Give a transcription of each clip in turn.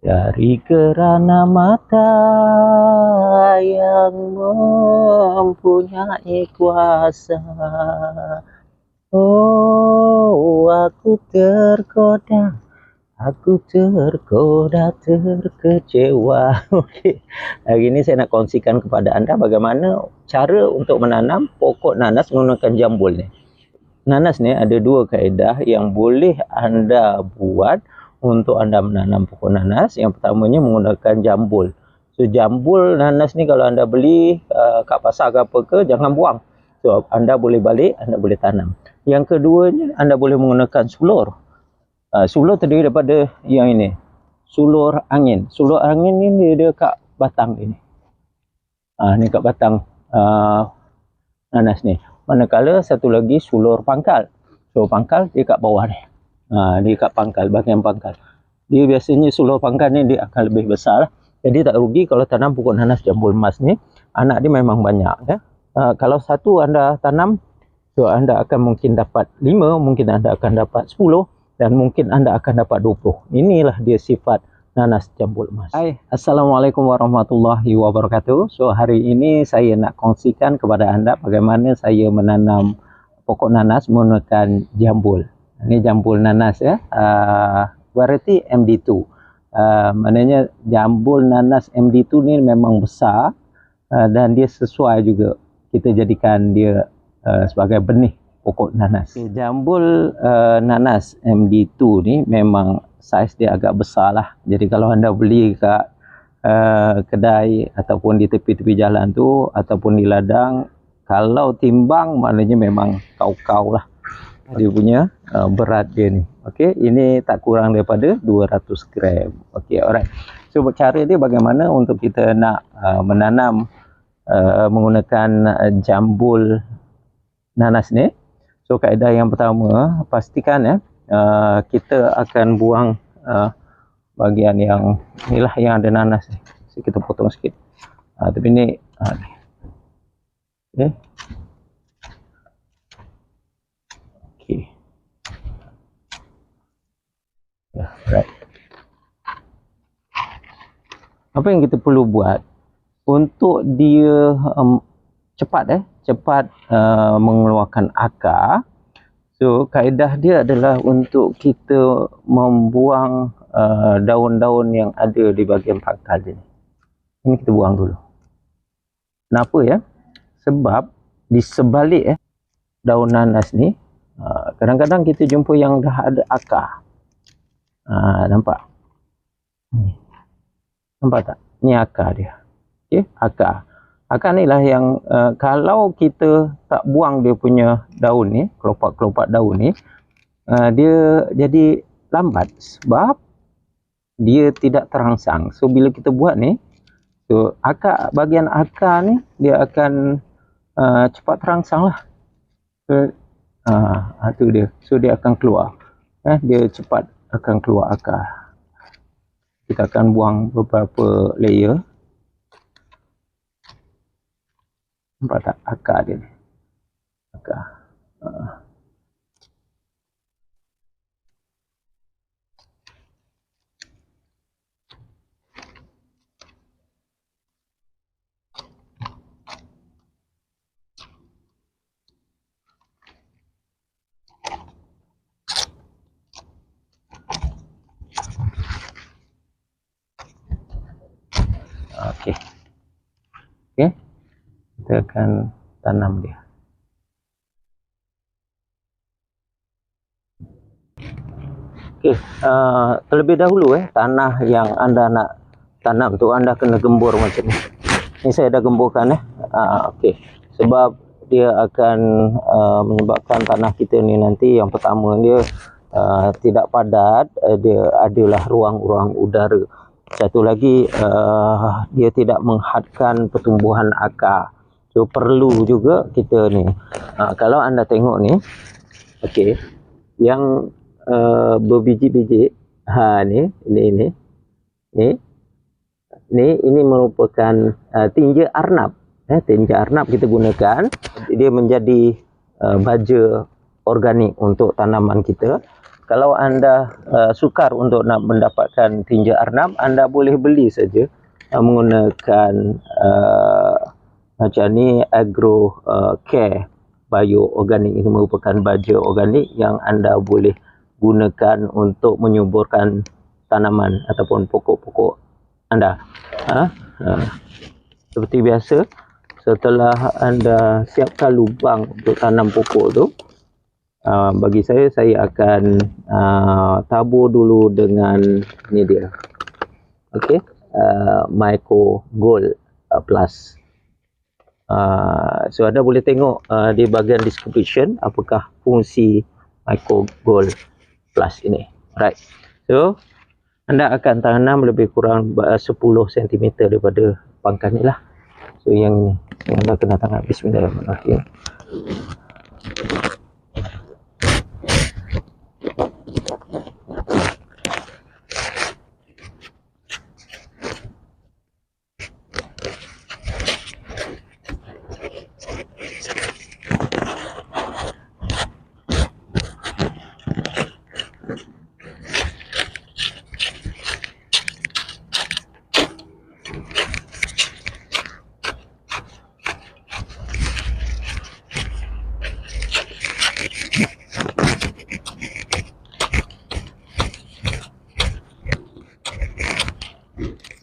Dari kerana mata yang mempunyai kuasa, oh aku tergoda, terkecewa. Okey. Hari ini saya nak kongsikan kepada anda bagaimana cara untuk menanam pokok nanas menggunakan jambul ni. Nanas ni ada dua kaedah yang boleh anda buat untuk anda menanam pokok nanas. Yang pertamanya menggunakan jambul. So jambul nanas ni kalau anda beli kat pasar ke apa ke, jangan buang. So anda boleh balik, anda boleh tanam. Yang keduanya anda boleh menggunakan sulur. Sulur terdiri daripada yang ini, sulur angin. Sulur angin ni dia kat batang ini. Ni kat batang nanas ni. Manakala satu lagi sulur pangkal. So pangkal dia kat bawah ni. Dia kat pangkal, bahagian pangkal. Dia biasanya sulur pangkal ni dia akan lebih besar lah. Jadi tak rugi kalau tanam pokok nanas jambul emas ni. Anak dia memang banyak ya. Kalau satu anda tanam, so anda akan mungkin dapat 5, mungkin anda akan dapat 10 dan mungkin anda akan dapat 20. Inilah dia sifat nanas jambul emas. Hai, Assalamualaikum warahmatullahi wabarakatuh. So hari ini saya nak kongsikan kepada anda bagaimana saya menanam pokok nanas menggunakan jambul. Ini jambul nanas ya, variety MD2. Maknanya jambul nanas MD2 ni memang besar dan dia sesuai juga kita jadikan dia sebagai benih pokok nanas. Jambul nanas MD2 ni memang saiz dia agak besar lah. Jadi kalau anda beli kat kedai ataupun di tepi-tepi jalan tu ataupun di ladang, kalau timbang maknanya memang kau-kau lah dia punya berat dia ni. Okey, ini tak kurang daripada 200 gram. Okey, alright. So cara dia bagaimana untuk kita nak menanam menggunakan jambul nanas ni. So kaedah yang pertama, pastikan ya kita akan buang bahagian yang inilah yang ada nanas ni. So, kita potong sikit. Tapi ni okey. Okey. Ya, right. Apa yang kita perlu buat untuk dia cepat mengeluarkan akar. So kaedah dia adalah untuk kita membuang daun-daun yang ada di bahagian pangkal dia. Ini kita buang dulu. Kenapa ya? Sebab di sebalik daun nanas ni kadang-kadang kita jumpa yang dah ada akar. Nampak? Nampak tak? Ni akar dia. Okey, akar. Akar ni lah yang kalau kita tak buang dia punya daun ni, kelopak-kelopak daun ni, dia jadi lambat sebab dia tidak terangsang. So bila kita buat ni, so bahagian akar ni dia akan cepat terangsang lah. So, tu dia. So dia akan keluar. Dia cepat akan keluar akar. Kita akan buang beberapa layer. Nampak tak akar dia ni? Akar. Okey. Okey. Kita akan tanam dia. Okey, terlebih dahulu tanah yang anda nak tanam tu anda kena gembur macam ni. Ni saya dah gemburkan okey. Sebab dia akan menyebabkan tanah kita ni nanti yang pertama dia tidak padat, dia adalah ruang-ruang udara. Satu lagi dia tidak menghadkan pertumbuhan akar. So perlu juga kita ni kalau anda tengok ni, okey, yang berbiji-biji ini merupakan tinja arnab. Tinja arnab kita gunakan, dia menjadi baja organik untuk tanaman kita. Kalau anda sukar untuk nak mendapatkan tinja R6, anda boleh beli saja menggunakan macam ni Agro Care Bioorganik. Ini merupakan baja organik yang anda boleh gunakan untuk menyuburkan tanaman ataupun pokok-pokok anda. Seperti biasa, setelah anda siapkan lubang untuk tanam pokok tu, bagi saya akan tabur dulu dengan ni dia, okey, Myco Gold Plus. So anda boleh tengok di bahagian description apakah fungsi Myco Gold Plus ini. Right, so anda akan tanam lebih kurang 10 cm daripada pangkal ni lah. So yang ini anda kena tanam. Bismillahirrahmanirrahim.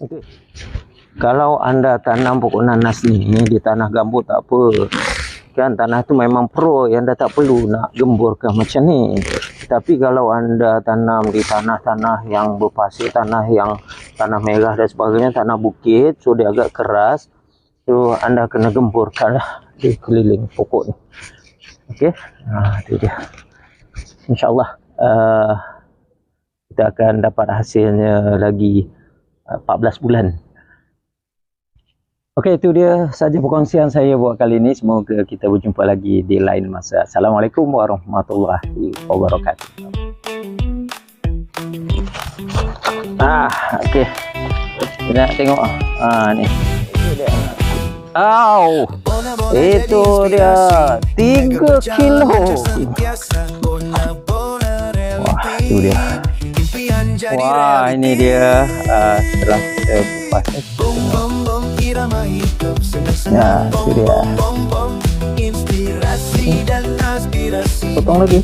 Okay. Kalau anda tanam pokok nanas ni di tanah gambut tak apa, kan tanah tu memang pro, yang anda tak perlu nak gemburkan macam ni. Tapi kalau anda tanam di tanah-tanah yang berpasir, tanah merah dan sebagainya, tanah bukit, so dia agak keras, so anda kena gemburkan lah di keliling pokok ni. Okey, itu dia. InsyaAllah kita akan dapat hasilnya lagi 14 bulan. Okey, itu dia saja perkongsian saya buat kali ini. Semoga kita berjumpa lagi di lain masa. Assalamualaikum warahmatullahi wabarakatuh. Okey. Kita nak tengok ni. Itu dia. Itu dia 3 kilo. Wah, itu dia. Wah, ini dia setelah kita kupas ni. Ya, itu dia. Potong lagi.